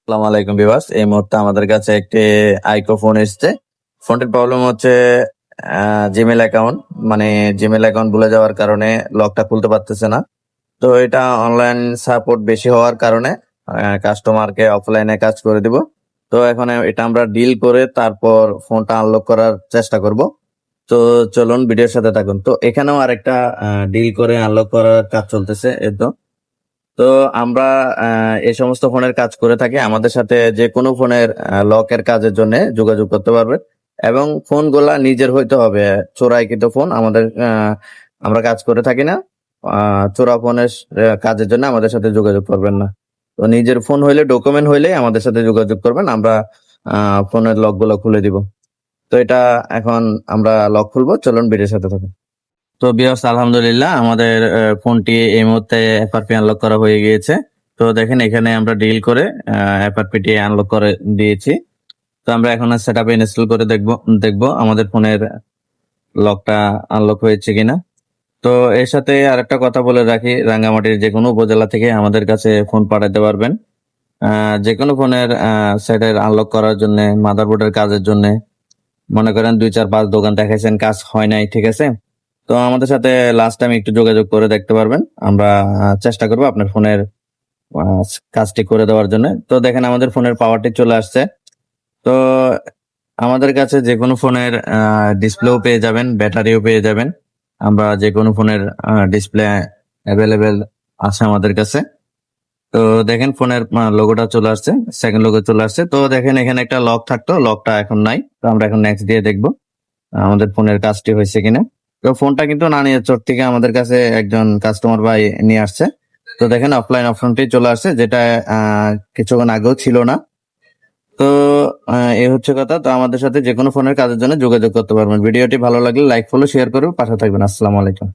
আসসালামু আলাইকুম ভিউয়ার্স। এই মুহূর্তে আমাদের কাছে একটি আইকো ফোন এসছে। ফোনটির প্রবলেম হচ্ছে জিমেল অ্যাকাউন্ট, মানে জিমেল অ্যাকাউন্ট ভুলে যাওয়ার কারণে লকটা খুলতে পারতেছে না। তো এটা অনলাইন সাপোর্ট বেশি হওয়ার কারণে কাস্টমারকে অফলাইনে কাজ করে দিব। তো এখন এটা আমরা ডিল করে তারপর ফোনটা আনলক করার চেষ্টা করব। তো চলুন ভিডিওর সাথে থাকুন। তো এখানেও আরেকটা ডিল করে আনলক করার কাজ চলতেছে। তো আমরা এই সমস্ত ফোনের কাজ করে থাকি। আমাদের সাথে যে কোনো ফোনের লকের কাজের জন্য যোগাযোগ করতে পারবে এবং ফোনগুলা নিজের হইতে হবে। চোরাইকৃত ফোন আমরা কাজ করে থাকি না। চোরা ফোনের কাজের জন্য আমাদের সাথে যোগাযোগ করবেন না। তো নিজের ফোন হইলে, ডকুমেন্ট হইলে আমাদের সাথে যোগাযোগ করবেন। আমরা ফোনের লকগুলো খুলে দিব। তো এটা এখন আমরা লক খুলবো, চলুন ভিডিওর সাথে থাকুন। তো বিয়ার্স, আলহামদুলিল্লাহ আমাদের ফোনটি এই মুহূর্তে এফআরপি আনলক করা হয়ে গিয়েছে। তো দেখেন এখানে আমরা ডিল করে এফআরপিটি আনলক করে দিয়েছি। তো আমরা এখন সেটআপ ইনস্টল করে দেখবো আমাদের ফোনের লকটা আনলক হয়েছে কিনা। তো এর সাথে আরেকটা কথা বলে রাখি, রাঙ্গামাটির যে কোনো উপজেলা থেকে আমাদের কাছে ফোন পাঠাতে পারবেন। যে কোনো ফোনের সেটের আনলক করার জন্য, মাদারবোর্ডের কাজের জন্য। মনে করেন 2-4-5 দোকান দেখাইছেন, কাজ হয় নাই, ঠিক আছে। তো আমাদের সাথে লাস্ট টাইম একটু যোগাযোগ করে দেখতে পারবেন। আমরা চেষ্টা করবো আপনার ফোনের কাজটি করে দেওয়ার জন্য। তো দেখেন আমাদের ফোনের পাওয়ারটি চলে আসছে। তো আমাদের কাছে যে কোনো ফোনের ডিসপ্লেও পেয়ে যাবেন, ব্যাটারিও পেয়ে যাবেন। আমরা যে কোনো ফোনের ডিসপ্লে অ্যাভেলেবেল আছে আমাদের কাছে। তো দেখেন ফোনের লোগোটা চলে আসছে, সেকেন্ড লোগো চলে আসছে। তো দেখেন এখানে একটা লক থাকতো, লকটা এখন নাই। তো আমরা এখন নেক্সট দিয়ে দেখবো আমাদের ফোনের কাজটি হয়েছে কিনা। তো ফোনটা কিন্তু নানিয়া চোর থেকে আমাদের কাছে একজন কাস্টমার ভাই নিয়ে আসছে। তো দেখেন অফলাইন অপশনটি চলে আসছে, যেটা কিছুক্ষণ আগেও ছিল না। তো এই হচ্ছে কথা। তো আমাদের সাথে যে কোনো ফোনের কাজের জন্য যোগাযোগ করতে পারবেন। ভিডিওটি ভালো লাগলে লাইক, ফলো, শেয়ার করুন, পাশে থাকবেন। আসসালামু আলাইকুম।